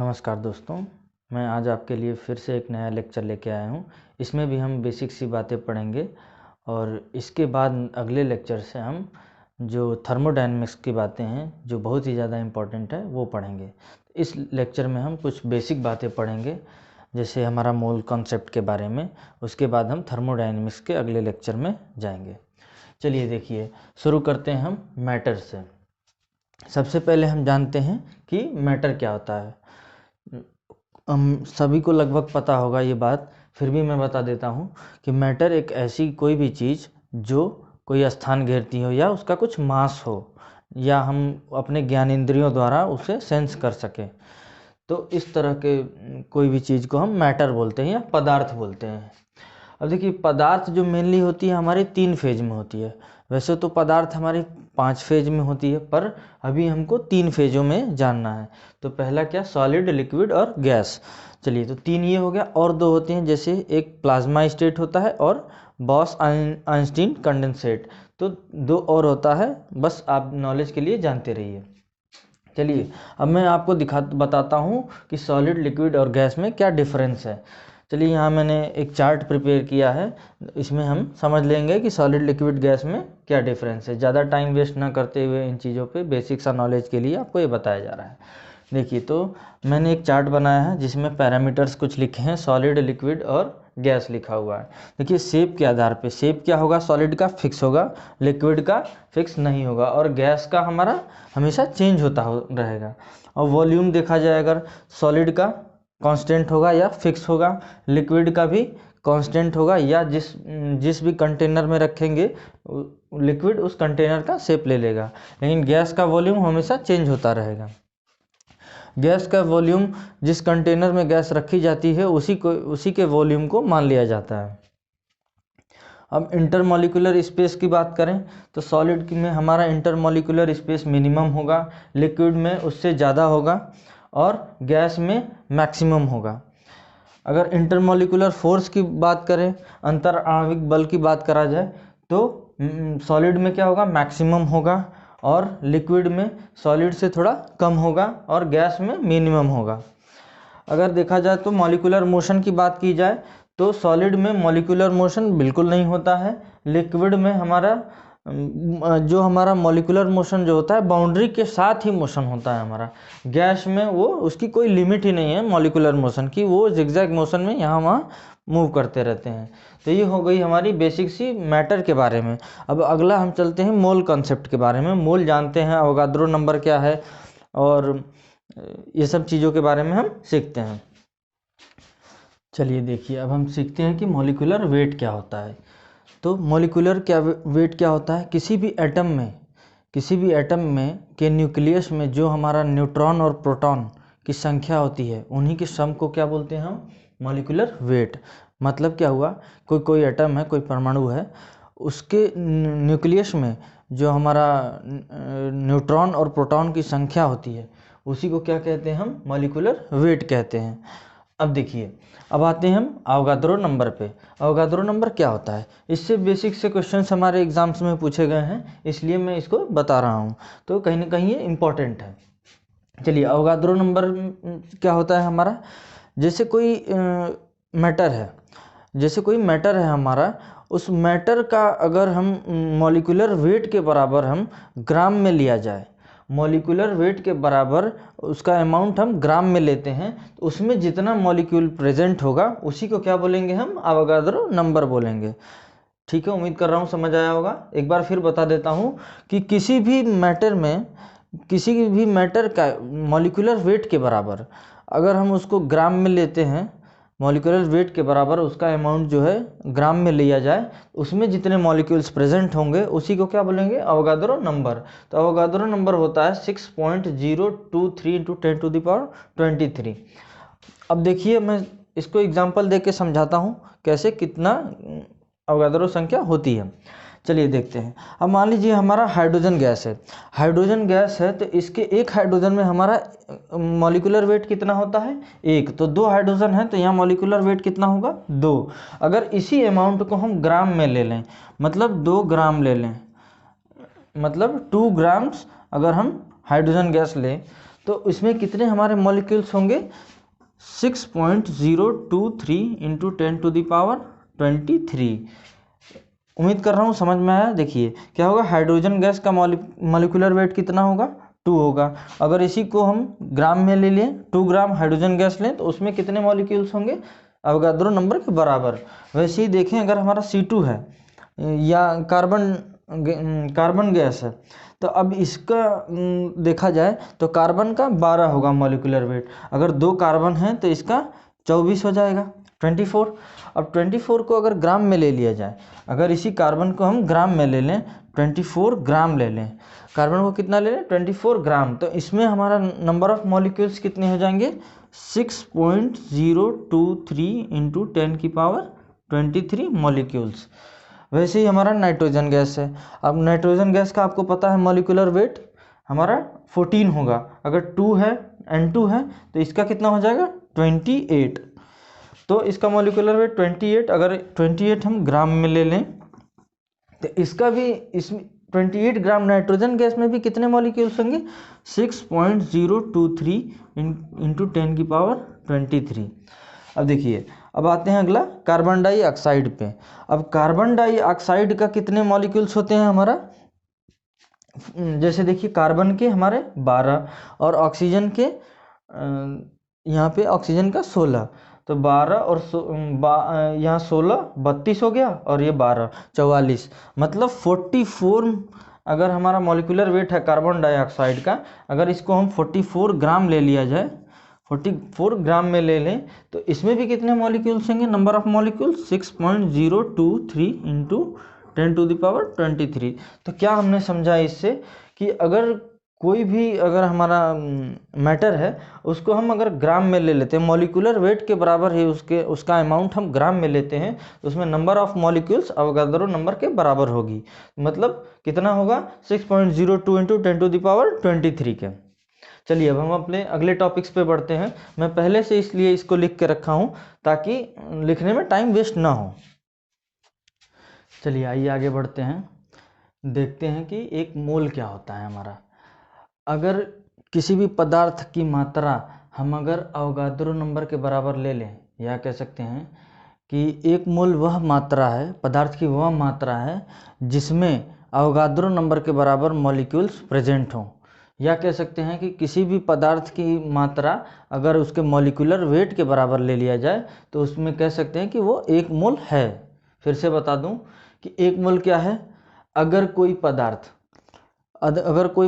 नमस्कार दोस्तों, मैं आज आपके लिए फिर से एक नया लेक्चर लेके आया हूँ। इसमें भी हम बेसिक सी बातें पढ़ेंगे और इसके बाद अगले लेक्चर से हम जो थर्मोडायनेमिक्स की बातें हैं जो बहुत ही ज़्यादा इम्पोर्टेंट है वो पढ़ेंगे। इस लेक्चर में हम कुछ बेसिक बातें पढ़ेंगे, जैसे हमारा मोल कॉन्सेप्ट के बारे में। उसके बाद हम थर्मोडायनेमिक्स के अगले लेक्चर में जाएंगे। चलिए देखिए, शुरू करते हैं हम मैटर से। सबसे पहले हम जानते हैं कि मैटर क्या होता है। हम सभी को लगभग पता होगा ये बात, फिर भी मैं बता देता हूँ कि मैटर एक ऐसी कोई भी चीज़ जो कोई स्थान घेरती हो या उसका कुछ मास हो या हम अपने ज्ञानेंद्रियों द्वारा उसे सेंस कर सकें, तो इस तरह के कोई भी चीज़ को हम मैटर बोलते हैं या पदार्थ बोलते हैं। अब देखिए, पदार्थ जो मेनली होती है हमारी 3 फेज में होती है। वैसे तो पदार्थ हमारी 5 फेज में होती है, पर अभी हमको 3 फेजों में जानना है। तो पहला क्या, सॉलिड, लिक्विड और गैस। चलिए, तो 3 ये हो गया, और 2 होते हैं, जैसे एक प्लाज्मा स्टेट होता है और बॉस आइंस्टीन कंडेंसेट। तो 2 और होता है, बस आप नॉलेज के लिए जानते रहिए। चलिए, अब मैं आपको बताता हूँ कि सॉलिड, लिक्विड और गैस में क्या डिफरेंस है। चलिए, यहाँ मैंने एक चार्ट प्रिपेयर किया है, इसमें हम समझ लेंगे कि सॉलिड, लिक्विड, गैस में क्या डिफरेंस है। ज़्यादा टाइम वेस्ट ना करते हुए इन चीज़ों पे बेसिक सा नॉलेज के लिए आपको ये बताया जा रहा है। देखिए, तो मैंने एक चार्ट बनाया है जिसमें पैरामीटर्स कुछ लिखे हैं, सॉलिड, लिक्विड और गैस लिखा हुआ है। देखिए, शेप के आधार पे शेप क्या होगा, सॉलिड का फिक्स होगा, लिक्विड का फिक्स नहीं होगा, और गैस का हमारा हमेशा चेंज होता रहेगा। और वॉल्यूम देखा जाए, अगर सॉलिड का कांस्टेंट होगा या फिक्स होगा, लिक्विड का भी कांस्टेंट होगा, या जिस भी कंटेनर में रखेंगे लिक्विड उस कंटेनर का शेप ले लेगा। लेकिन गैस का वॉल्यूम हमेशा चेंज होता रहेगा। गैस का वॉल्यूम, जिस कंटेनर में गैस रखी जाती है उसी के वॉल्यूम को मान लिया जाता है। अब इंटरमॉलिक्यूलर स्पेस की बात करें तो सॉलिड में हमारा इंटरमॉलिक्यूलर स्पेस मिनिमम होगा, लिक्विड में उससे ज़्यादा होगा और गैस में मैक्सिमम होगा। अगर इंटरमॉलिक्यूलर फोर्स की बात करें, अंतर आणविक बल की बात करा जाए, तो सॉलिड में क्या होगा, मैक्सिमम होगा, और लिक्विड में सॉलिड से थोड़ा कम होगा और गैस में मिनिमम होगा। अगर देखा जाए तो मॉलिक्यूलर मोशन की बात की जाए तो सॉलिड में मॉलिक्यूलर मोशन बिल्कुल नहीं होता है। लिक्विड में हमारा मॉलिक्यूलर मोशन जो होता है बाउंड्री के साथ ही मोशन होता है हमारा। गैस में वो उसकी कोई लिमिट ही नहीं है मॉलिक्यूलर मोशन की, वो जिगजैग मोशन में यहाँ वहाँ मूव करते रहते हैं। तो ये हो गई हमारी बेसिक सी मैटर के बारे में। अब अगला हम चलते हैं मोल कॉन्सेप्ट के बारे में। मोल जानते हैं, अवोगाद्रो नंबर क्या है, और ये सब चीज़ों के बारे में हम सीखते हैं। चलिए देखिए, अब हम सीखते हैं कि मॉलिक्यूलर वेट क्या होता है। तो मॉलिक्यूलर वेट क्या होता है, किसी भी एटम में के न्यूक्लियस में जो हमारा न्यूट्रॉन और प्रोटॉन की संख्या होती है उन्हीं के सम को क्या बोलते हैं हम, मॉलिक्यूलर वेट। मतलब क्या हुआ, कोई एटम है, कोई परमाणु है, उसके न्यूक्लियस में जो हमारा न्यूट्रॉन और प्रोटॉन की संख्या होती है उसी को क्या कहते हैं हम, मॉलिक्यूलर वेट कहते हैं। अब देखिए, अब आते हैं हम अवोगाद्रो नंबर पे। अवोगाद्रो नंबर क्या होता है, इससे बेसिक से क्वेश्चंस हमारे एग्जाम्स में पूछे गए हैं, इसलिए मैं इसको बता रहा हूँ, तो कहीं ना कहीं ये इम्पोर्टेंट है। चलिए, अवोगाद्रो नंबर क्या होता है हमारा, जैसे कोई मैटर है हमारा, उस मैटर का अगर हम मॉलिक्यूलर वेट के बराबर हम ग्राम में लिया जाए, मॉलिक्यूलर वेट के बराबर उसका अमाउंट हम ग्राम में लेते हैं, तो उसमें जितना मॉलिक्यूल प्रेजेंट होगा उसी को क्या बोलेंगे हम, अवोगाद्रो नंबर बोलेंगे। ठीक है, उम्मीद कर रहा हूँ समझ आया होगा। एक बार फिर बता देता हूँ कि किसी भी मैटर का मॉलिक्यूलर वेट के बराबर अगर हम उसको ग्राम में लेते हैं, मॉलिक्यूलर वेट के बराबर उसका अमाउंट जो है ग्राम में लिया जाए, उसमें जितने मॉलिक्यूल्स प्रेजेंट होंगे उसी को क्या बोलेंगे, अवोगाद्रो नंबर। तो अवोगाद्रो नंबर होता है 6.023 × 10⁻23। अब देखिए, मैं इसको एग्जांपल दे के समझाता हूँ कैसे कितना अवोगाद्रो संख्या होती है। चलिए देखते हैं। अब मान लीजिए हमारा हाइड्रोजन गैस है, तो इसके एक हाइड्रोजन में हमारा मॉलिक्यूलर वेट कितना होता है, 1। तो 2 हाइड्रोजन है तो यहाँ मॉलिक्यूलर वेट कितना होगा, 2। अगर इसी अमाउंट को हम ग्राम में ले लें, मतलब 2 ग्राम ले लें, मतलब 2 ग्राम्स अगर हम हाइड्रोजन गैस लें, तो इसमें कितने हमारे मॉलिक्यूल्स होंगे? 6.023 इंटू 10⁻23। उम्मीद कर रहा हूँ समझ में आया। देखिए क्या होगा, हाइड्रोजन गैस का मॉलिक्यूलर वेट कितना होगा? 2 होगा। अगर इसी को हम ग्राम में ले लें, 2 ग्राम हाइड्रोजन गैस लें, तो उसमें कितने मॉलिक्यूल्स होंगे? अवोगाद्रो नंबर के बराबर। वैसे ही देखें, अगर हमारा C2 है या कार्बन गैस है, तो अब इसका देखा जाए तो कार्बन का 12 होगा मॉलिक्यूलर वेट। अगर 2 कार्बन हैं तो इसका 24 हो जाएगा, 24। अब 24 को अगर ग्राम में ले लिया जाए, अगर इसी कार्बन को हम ग्राम में ले लें, 24 ग्राम ले लें, कार्बन को कितना ले लें? 24 ग्राम, तो इसमें हमारा नंबर ऑफ मॉलिक्यूल्स कितने हो जाएंगे? 6.023 इंटू 10⁻23 मॉलिक्यूल्स। वैसे ही हमारा नाइट्रोजन गैस है। अब नाइट्रोजन गैस का आपको पता है मॉलिक्यूलर वेट हमारा 14 होगा। अगर 2 है, N2 है, तो इसका कितना हो जाएगा? 28। तो इसका मॉलिक्यूलर वेट 28। अगर 28 हम ग्राम में ले लें, तो इसका भी, इसमें 28 ग्राम नाइट्रोजन गैस में भी कितने मॉलिक्यूल्स होंगे? 6.023 इंटू 10⁻23। अब देखिए, अब आते हैं अगला कार्बन डाइऑक्साइड पे। अब कार्बन डाइऑक्साइड का कितने मॉलिक्यूल्स होते हैं हमारा? जैसे देखिए, कार्बन के हमारे 12 और ऑक्सीजन के यहाँ पे ऑक्सीजन का 16, तो 12 और यहाँ 16 32 हो गया, और ये 12 44, मतलब 44। अगर हमारा मॉलिक्यूलर वेट है कार्बन डाइऑक्साइड का, अगर इसको हम 44 ग्राम ले लिया जाए, 44 ग्राम में ले लें, तो इसमें भी कितने मॉलिक्यूल्स होंगे? Number of molecules 6.023 into 10⁻23। तो क्या हमने समझा इससे कि अगर कोई भी, अगर हमारा मैटर है, उसको हम अगर ग्राम में ले लेते हैं, मॉलिक्यूलर वेट के बराबर है उसका अमाउंट हम ग्राम में लेते हैं, तो उसमें number of molecules Avogadro number के बराबर होगी। मतलब कितना होगा? 6.02 इंटू 10⁻23 के। चलिए, अब हम अपने अगले टॉपिक्स पे बढ़ते हैं। मैं पहले से इसलिए इसको लिख के रखा हूँ ताकि लिखने में टाइम वेस्ट ना हो। चलिए आइए आगे बढ़ते हैं, देखते हैं कि एक मोल क्या होता है हमारा। अगर किसी भी पदार्थ की मात्रा हम अगर अवोगाद्रो नंबर के बराबर ले लें, या कह सकते हैं कि एक मोल वह मात्रा है, पदार्थ की वह मात्रा है जिसमें अवोगाद्रो नंबर के बराबर मॉलिक्यूल्स प्रेजेंट हों, या कह सकते हैं कि किसी भी पदार्थ की मात्रा अगर उसके मॉलिक्यूलर वेट के बराबर ले लिया जाए, तो उसमें कह सकते हैं कि वो 1 मोल है। फिर से बता दूं कि 1 मोल क्या है? अगर कोई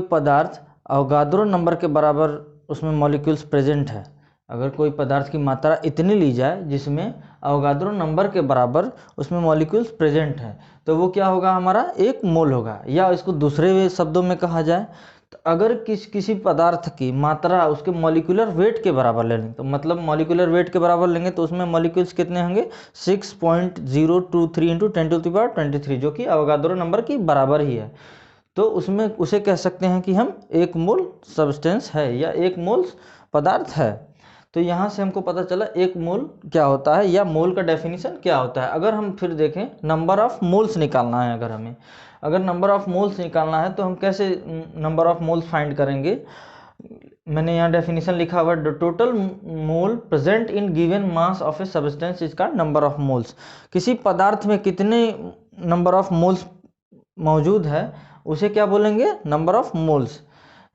पदार्थ अवोगाद्रो नंबर के बराबर उसमें मॉलिक्यूल्स प्रेजेंट है, अगर कोई पदार्थ की मात्रा इतनी ली जाए जिसमें अवोगाद्रो नंबर के बराबर उसमें मॉलिक्यूल्स प्रेजेंट हैं, तो वो क्या होगा? हमारा 1 मोल होगा। या इसको दूसरे शब्दों में कहा जाए तो अगर किसी पदार्थ की मात्रा उसके मॉलिक्यूलर वेट के बराबर ले लें, तो मतलब मॉलिक्यूलर वेट के बराबर लेंगे तो उसमें मॉलिक्यूल्स कितने होंगे? 6.023 इंटू 10⁻23, जो कि अवोगाद्रो नंबर की बराबर ही है। तो उसमें उसे कह सकते हैं कि हम 1 मोल सब्सटेंस है या 1 मोल पदार्थ है। तो यहाँ से हमको पता चला 1 मोल क्या होता है, या मोल का डेफिनेशन क्या होता है। अगर हम फिर देखें, नंबर ऑफ मोल्स निकालना है, अगर नंबर ऑफ मोल्स निकालना है तो हम कैसे नंबर ऑफ मोल्स फाइंड करेंगे? मैंने यहाँ डेफिनेशन लिखा हुआ, the total mole present in given mass of a substance इसका नंबर ऑफ मोल्स। किसी पदार्थ में कितने नंबर ऑफ मोल्स मौजूद है उसे क्या बोलेंगे? Number of moles.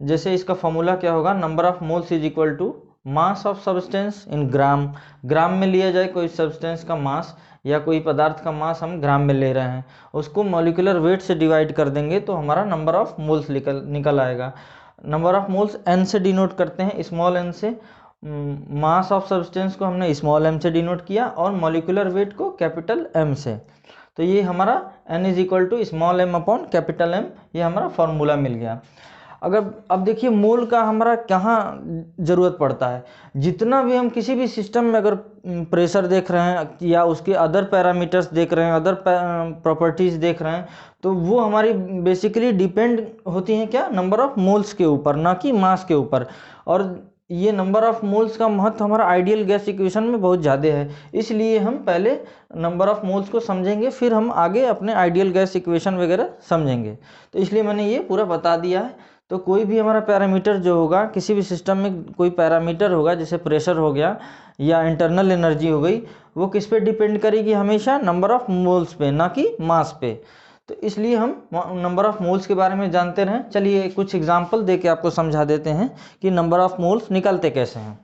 जैसे इसका फॉर्मूला क्या होगा? Number of moles is equal to mass of substance in gram. Gram में लिया जाए कोई सब्सटेंस का मास या कोई पदार्थ का मास हम ग्राम में ले रहे हैं, उसको मॉलिक्यूलर वेट से डिवाइड कर देंगे तो हमारा नंबर ऑफ मोल्स निकल आएगा। नंबर ऑफ मोल्स n से डिनोट करते हैं, स्मॉल n से। मास ऑफ सब्सटेंस को हमने स्मॉल m से डिनोट किया और मॉलिक्यूलर वेट को कैपिटल M से। तो ये हमारा n is equal to small m upon capital M, ये हमारा फॉर्मूला मिल गया। अगर अब देखिए मोल का हमारा कहाँ ज़रूरत पड़ता है? जितना भी हम किसी भी सिस्टम में अगर प्रेशर देख रहे हैं या उसके अदर पैरामीटर्स देख रहे हैं, अदर प्रॉपर्टीज़ देख रहे हैं, तो वो हमारी बेसिकली डिपेंड होती हैं क्या? नंबर ऑफ मोल्स के ऊपर, ना कि मास के ऊपर। और ये नंबर ऑफ मोल्स का महत्व हमारा आइडियल गैस इक्वेशन में बहुत ज़्यादा है, इसलिए हम पहले नंबर ऑफ मोल्स को समझेंगे, फिर हम आगे अपने आइडियल गैस इक्वेशन वगैरह समझेंगे। तो इसलिए मैंने ये पूरा बता दिया है। तो कोई भी हमारा पैरामीटर जो होगा, किसी भी सिस्टम में कोई पैरामीटर होगा, जैसे प्रेशर हो गया या इंटरनल एनर्जी हो गई, वो किस पे डिपेंड करेगी? हमेशा नंबर ऑफ मोल्स पे, ना कि मास पे। तो इसलिए हम नंबर ऑफ मोल्स के बारे में जानते रहें। चलिए कुछ एग्जांपल दे के आपको समझा देते हैं कि नंबर ऑफ मोल्स निकलते कैसे हैं।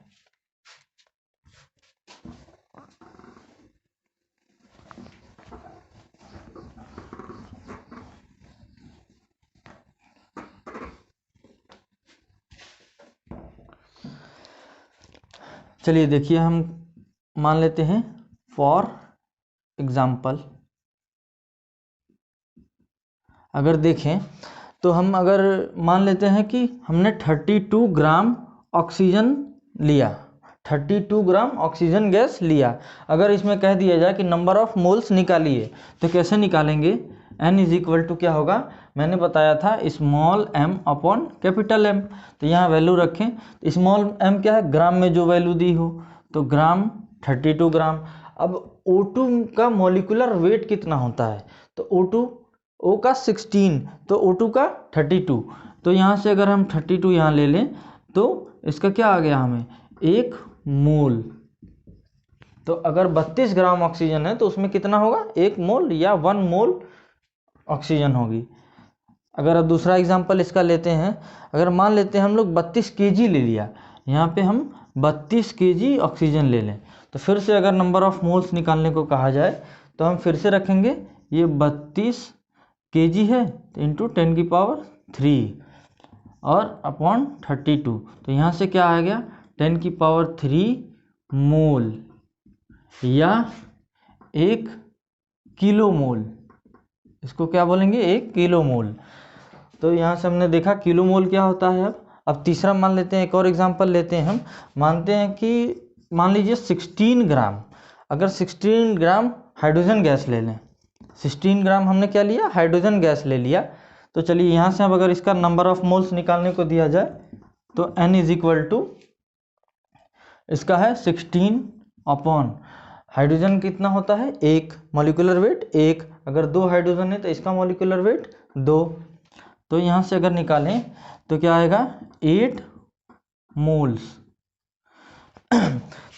चलिए देखिए, हम मान लेते हैं फॉर एग्जाम्पल, अगर देखें तो हम अगर मान लेते हैं कि हमने 32 ग्राम ऑक्सीजन लिया, 32 ग्राम ऑक्सीजन गैस लिया। अगर इसमें कह दिया जाए कि नंबर ऑफ मोल्स निकालिए, तो कैसे निकालेंगे? n इज इक्वल टू क्या होगा? मैंने बताया था small m upon capital M। तो यहाँ वैल्यू रखें, तो स्मॉल m क्या है? ग्राम में जो वैल्यू दी हो, तो ग्राम 32 ग्राम। अब O2 का मॉलिक्यूलर वेट कितना होता है? तो O2 O का 16, तो O2 का 32। तो यहाँ से अगर हम 32 यहाँ ले लें तो इसका क्या आ गया हमें? 1 मोल। तो अगर 32 ग्राम ऑक्सीजन है तो उसमें कितना होगा? 1 मोल या 1 मोल ऑक्सीजन होगी। अगर अब दूसरा एग्जांपल इसका लेते हैं, अगर मान लेते हैं हम लोग 32 kg ले लिया, यहाँ पे हम 32 kg ऑक्सीजन ले लें, तो फिर से अगर नंबर ऑफ मोल्स निकालने को कहा जाए तो हम फिर से रखेंगे ये 32 kg है इंटू 10 की पावर 3 और अपॉन 32। तो यहाँ से क्या आ गया? 10 की पावर 3 मोल या 1 किलो मोल। इसको क्या बोलेंगे? 1 किलो मोल। तो यहाँ से हमने देखा किलो मोल क्या होता है। अब तीसरा मान लेते हैं, एक और एग्जांपल लेते हैं। हम मानते हैं कि मान लीजिए 16 ग्राम, अगर 16 ग्राम हाइड्रोजन गैस ले लें, 16 ग्राम हमने क्या लिया? हाइड्रोजन गैस ले लिया। तो चलिए यहाँ से अब अगर इसका नंबर ऑफ मोल्स निकालने को दिया जाए तो n इज इक्वल टू इसका है 16 अपॉन हाइड्रोजन कितना होता है? 1, मॉलिक्यूलर वेट 1। अगर 2 हाइड्रोजन है तो इसका मॉलिक्यूलर वेट 2। तो यहाँ से अगर निकालें तो क्या आएगा? 8 मोल्स।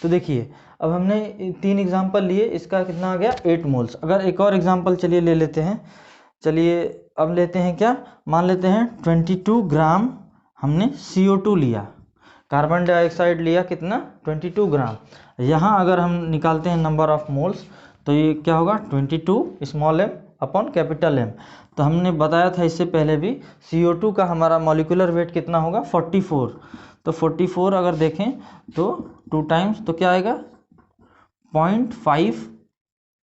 तो देखिए अब हमने 3 एग्जांपल लिए, इसका कितना आ गया? 8 मोल्स। अगर एक और एग्जांपल चलिए ले लेते हैं। चलिए अब लेते हैं क्या, मान लेते हैं 22 ग्राम हमने CO2 लिया, कार्बन डाइऑक्साइड लिया, कितना? 22 ग्राम। यहाँ अगर हम निकालते हैं नंबर ऑफ मोल्स तो ये क्या होगा? 22 small m upon capital M। तो हमने बताया था इससे पहले भी, CO2 का हमारा मॉलिक्यूलर वेट कितना होगा? 44। तो 44 अगर देखें तो 2 टाइम्स, तो क्या आएगा? 0.5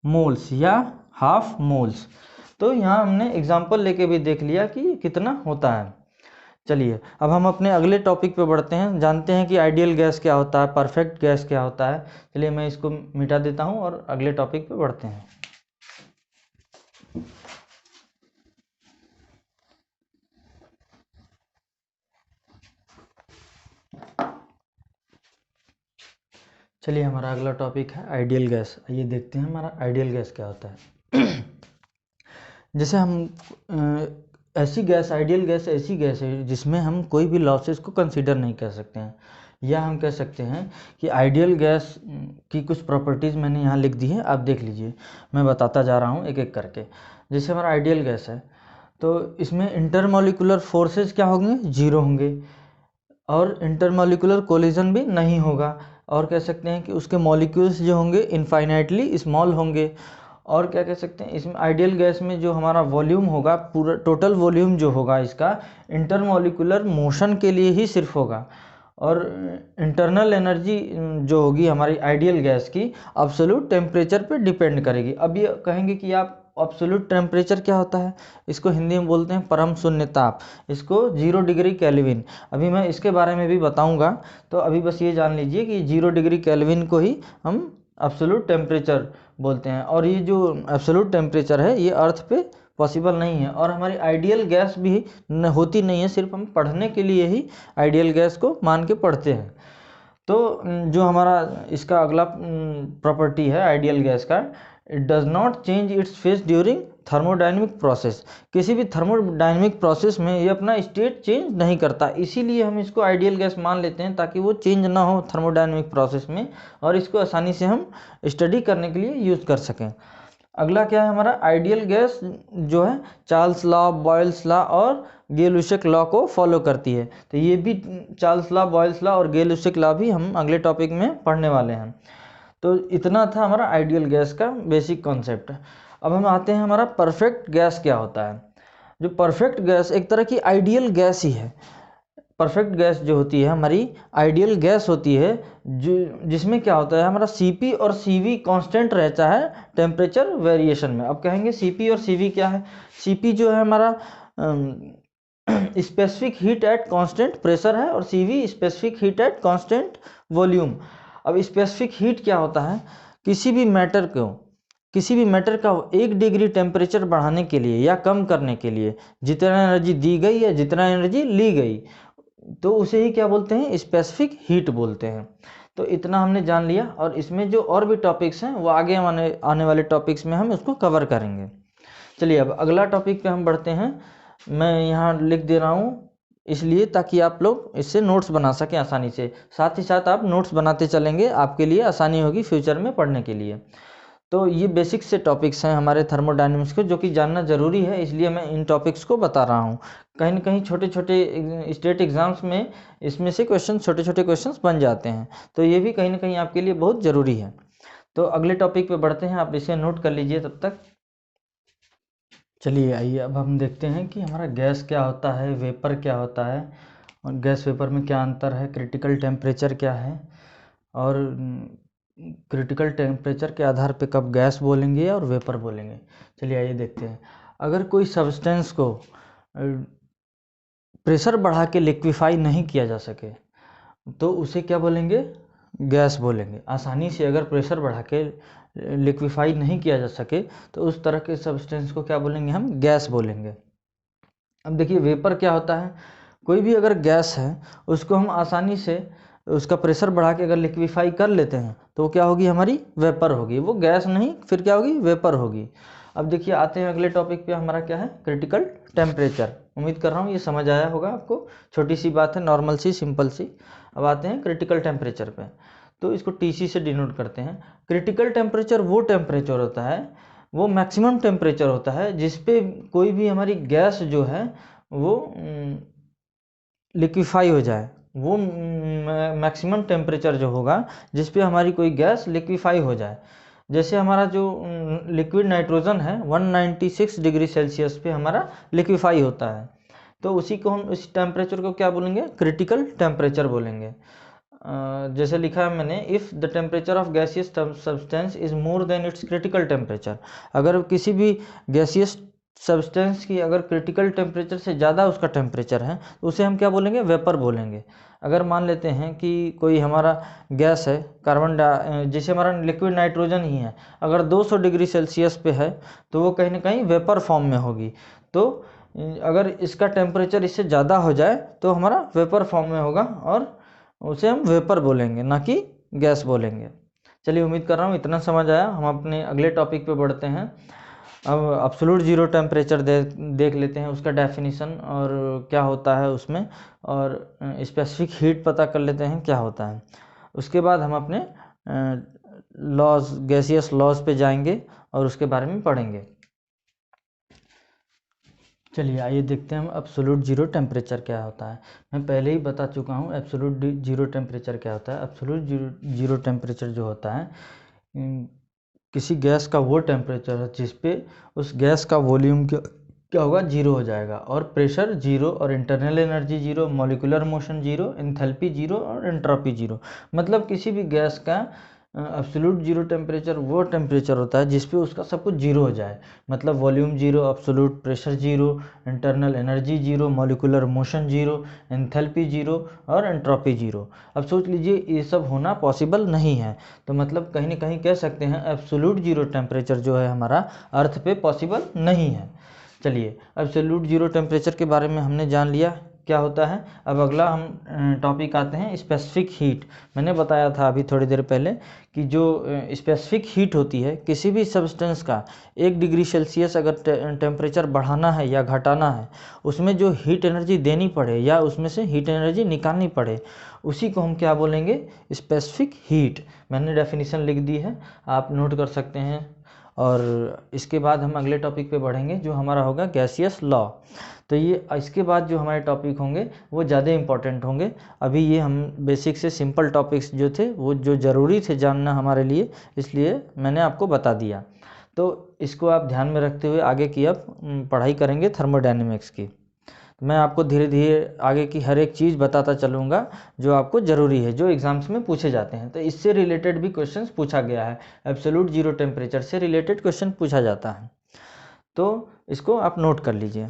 मोल्स या हाफ मोल्स। तो यहाँ हमने एग्जाम्पल लेके भी देख लिया कि कितना होता है। चलिए अब हम अपने अगले टॉपिक पे बढ़ते हैं, जानते हैं कि आइडियल गैस क्या होता है, परफेक्ट गैस क्या होता है। चलिए मैं इसको मिटा देता हूँ और अगले टॉपिक पे बढ़ते हैं। चलिए हमारा अगला टॉपिक है आइडियल गैस। आइए देखते हैं हमारा आइडियल गैस क्या होता है। जैसे हम ऐसी गैस, आइडियल गैस ऐसी गैस है जिसमें हम कोई भी लॉसेस को कंसीडर नहीं कर सकते हैं, या हम कह सकते हैं कि आइडियल गैस की कुछ प्रॉपर्टीज़ मैंने यहाँ लिख दी है, आप देख लीजिए। मैं बताता जा रहा हूँ एक एक करके। जैसे हमारा आइडियल गैस है तो इसमें इंटरमॉलिक्यूलर फोर्सेस क्या होंगे? 0 होंगे, और इंटरमॉलिक्यूलर कोलिजन भी नहीं होगा, और कह सकते हैं कि उसके मॉलिक्यूल्स जो होंगे इनफाइनाइटली स्मॉल होंगे। और क्या कह सकते हैं, इसमें आइडियल गैस में जो हमारा वॉल्यूम होगा, पूरा टोटल वॉल्यूम जो होगा इसका इंटरमॉलिक्यूलर मोशन के लिए ही सिर्फ होगा, और इंटरनल एनर्जी जो होगी हमारी आइडियल गैस की एब्सोल्यूट टेम्परेचर पे डिपेंड करेगी। अब ये कहेंगे कि आप एब्सोल्यूट टेम्परेचर क्या होता है? इसको हिंदी में बोलते हैं परम शून्य ताप, इसको 0 डिग्री केल्विन। अभी मैं इसके बारे में भी बताऊंगा, तो अभी बस ये जान लीजिए कि 0 डिग्री केल्विन को ही हम एब्सोल्यूट टेम्परेचर बोलते हैं। और ये जो एब्सोल्यूट टेम्परेचर है ये अर्थ पे पॉसिबल नहीं है, और हमारी आइडियल गैस भी होती नहीं है, सिर्फ हम पढ़ने के लिए ही आइडियल गैस को मान के पढ़ते हैं। तो जो हमारा इसका अगला प्रॉपर्टी है आइडियल गैस का, it does not change its face during thermodynamic process. किसी भी थर्मोडाइनमिक प्रोसेस में ये अपना स्टेट चेंज नहीं करता, इसीलिए हम इसको आइडियल गैस मान लेते हैं, ताकि वो चेंज ना हो थर्मोडाइनमिक प्रोसेस में, और इसको आसानी से हम स्टडी करने के लिए यूज़ कर सकें। अगला क्या है हमारा, आइडियल गैस जो है चार्ल्स लॉ, बॉयल्स लॉ और गे-लुशक लॉ को फॉलो करती है। तो ये भी चार्ल्स लॉ, बॉयल्स लॉ और गे-लुशक लॉ भी हम अगले टॉपिक में पढ़ने वाले हैं। तो इतना था हमारा आइडियल गैस का बेसिक कॉन्सेप्ट। अब हम आते हैं हमारा परफेक्ट गैस क्या होता है। जो परफेक्ट गैस एक तरह की आइडियल गैस ही है। परफेक्ट गैस जो होती है हमारी आइडियल गैस होती है, जो जिसमें क्या होता है हमारा Cp और Cv कांस्टेंट रहता है टेम्परेचर वेरिएशन में। अब कहेंगे Cp और Cv क्या है। Cp जो है हमारा specific heat at constant pressure है, और Cv specific heat at constant volume. अब स्पेसिफिक हीट क्या होता है, किसी भी मैटर का 1 डिग्री टेम्परेचर बढ़ाने के लिए या कम करने के लिए जितना एनर्जी दी गई या जितना एनर्जी ली गई, तो उसे ही क्या बोलते हैं, स्पेसिफिक हीट बोलते हैं। तो इतना हमने जान लिया, और इसमें जो और भी टॉपिक्स हैं वो आगे आने वाले टॉपिक्स में हम उसको कवर करेंगे। चलिए अब अगला टॉपिक पे हम बढ़ते हैं। मैं यहाँ लिख दे रहा हूँ इसलिए ताकि आप लोग इससे नोट्स बना सकें आसानी से, साथ ही साथ आप नोट्स बनाते चलेंगे, आपके लिए आसानी होगी फ्यूचर में पढ़ने के लिए। तो ये बेसिक से टॉपिक्स हैं हमारे थर्मोडायनेमिक्स के, जो कि जानना ज़रूरी है, इसलिए मैं इन टॉपिक्स को बता रहा हूँ। कहीं ना कहीं छोटे छोटे स्टेट एग्ज़ाम्स में इसमें से छोटे छोटे क्वेश्चंस बन जाते हैं, तो ये भी कहीं ना कहीं आपके लिए बहुत ज़रूरी है। तो अगले टॉपिक पे बढ़ते हैं, आप इसे नोट कर लीजिए तब तक। चलिए आइए अब हम देखते हैं कि हमारा गैस क्या होता है, वेपर क्या होता है, और गैस वेपर में क्या अंतर है, क्रिटिकल टेम्परेचर क्या है, और क्रिटिकल टेम्परेचर के आधार पे कब गैस बोलेंगे और वेपर बोलेंगे। चलिए आइए देखते हैं। अगर कोई सब्सटेंस को प्रेशर बढ़ा के लिक्विफाई नहीं किया जा सके तो उसे क्या बोलेंगे, गैस बोलेंगे। आसानी से अगर प्रेशर बढ़ा के लिक्विफाई नहीं किया जा सके तो उस तरह के सब्सटेंस को क्या बोलेंगे, हम गैस बोलेंगे। अब देखिए वेपर क्या होता है, कोई भी अगर गैस है उसको हम आसानी से उसका प्रेशर बढ़ा के अगर लिक्विफाई कर लेते हैं तो क्या होगी, हमारी वेपर होगी। वो गैस नहीं, फिर क्या होगी, वेपर होगी। अब देखिए आते हैं अगले टॉपिक पे, हमारा क्या है, क्रिटिकल टेम्परेचर। उम्मीद कर रहा हूँ ये समझ आया होगा आपको, छोटी सी बात है, नॉर्मल सी, सिंपल सी। अब आते हैं क्रिटिकल टेम्परेचर पे, तो इसको TC से डिनोट करते हैं। क्रिटिकल टेम्परेचर वो टेम्परेचर होता है, वो मैक्सिमम टेम्परेचर होता है जिसपे कोई भी हमारी गैस जो है वो लिक्विफाई हो जाए। वो मैक्सिमम टेम्परेचर जो होगा जिस पे हमारी कोई गैस लिक्विफाई हो जाए। जैसे हमारा जो लिक्विड नाइट्रोजन है 196 डिग्री सेल्सियस पे हमारा लिक्विफाई होता है, तो उसी को हम, इस टेम्परेचर को क्या बोलेंगे, क्रिटिकल टेम्परेचर बोलेंगे। जैसे लिखा है मैंने, if the temperature of gaseous substance is more than it's critical temperature. अगर किसी भी गैसियस सब्सटेंस की अगर क्रिटिकल टेम्परेचर से ज़्यादा उसका टेम्परेचर है तो उसे हम क्या बोलेंगे, वेपर बोलेंगे। अगर मान लेते हैं कि कोई हमारा गैस है जैसे हमारा लिक्विड नाइट्रोजन ही है, अगर 200 डिग्री सेल्सियस पे है तो वो कहीं ना कहीं वेपर फॉर्म में होगी। तो अगर इसका टेम्परेचर इससे ज़्यादा हो जाए तो हमारा वेपर फॉर्म में होगा, और उसे हम वेपर बोलेंगे, ना कि गैस बोलेंगे। चलिए उम्मीद कर रहा हूँ इतना समझ आया। हम अपने अगले टॉपिक पे बढ़ते हैं। अब एब्सोल्यूट ज़ीरो टेम्परेचर देख लेते हैं, उसका डेफिनेशन और क्या होता है उसमें, और स्पेसिफिक हीट पता कर लेते हैं क्या होता है। उसके बाद हम अपने लॉज, गैसियस लॉज पे जाएंगे और उसके बारे में पढ़ेंगे। चलिए आइए देखते हैं हम एब्सोल्यूट ज़ीरो टेम्परेचर क्या होता है। मैं पहले ही बता चुका हूँ एब्सोल्यूट ज़ीरो टेम्परेचर क्या होता है। एब्सोल्यूट ज़ीरो टेम्परेचर जो होता है, किसी गैस का वो टेम्परेचर है जिस पे उस गैस का वॉल्यूम क्या होगा, जीरो हो जाएगा, और प्रेशर जीरो, और internal energy zero, molecular motion zero, enthalpy zero, और एंट्रोपी जीरो। मतलब किसी भी गैस का एब्सोल्यूट जीरो टेम्परेचर वो टेम्परेचर होता है जिस पे उसका सब कुछ जीरो हो जाए। मतलब volume zero, absolute pressure zero, internal energy zero, molecular motion zero, enthalpy zero, और एंट्रोपी जीरो। अब सोच लीजिए ये सब होना पॉसिबल नहीं है, तो मतलब कहीं ना कहीं कह सकते हैं एब्सोल्यूट जीरो टेम्परेचर जो है हमारा अर्थ पे पॉसिबल नहीं है। चलिए, एब्सोल्यूट जीरो टेम्परेचर के बारे में हमने जान लिया क्या होता है। अब अगला हम टॉपिक आते हैं स्पेसिफिक हीट। मैंने बताया था अभी थोड़ी देर पहले कि जो स्पेसिफिक हीट होती है किसी भी सब्सटेंस का 1 डिग्री सेल्सियस अगर टेम्परेचर बढ़ाना है या घटाना है, उसमें जो हीट एनर्जी देनी पड़े या उसमें से हीट एनर्जी निकालनी पड़े, उसी को हम क्या बोलेंगे, स्पेसिफिक हीट। मैंने डेफिनेशन लिख दी है, आप नोट कर सकते हैं। और इसके बाद हम अगले टॉपिक पे बढ़ेंगे जो हमारा होगा गैसियस लॉ। तो ये इसके बाद जो हमारे टॉपिक होंगे वो ज़्यादा इम्पॉर्टेंट होंगे। अभी ये हम बेसिक से सिंपल टॉपिक्स जो थे वो जो ज़रूरी थे जानना हमारे लिए, इसलिए मैंने आपको बता दिया। तो इसको आप ध्यान में रखते हुए आगे की अब पढ़ाई करेंगे थर्मोडायनेमिक्स की। मैं आपको धीरे धीरे आगे की हर एक चीज़ बताता चलूँगा जो आपको ज़रूरी है, जो एग्ज़ाम्स में पूछे जाते हैं। तो इससे रिलेटेड भी क्वेश्चंस पूछा गया है, एब्सोल्यूट जीरो टेम्परेचर से रिलेटेड क्वेश्चन पूछा जाता है, तो इसको आप नोट कर लीजिए।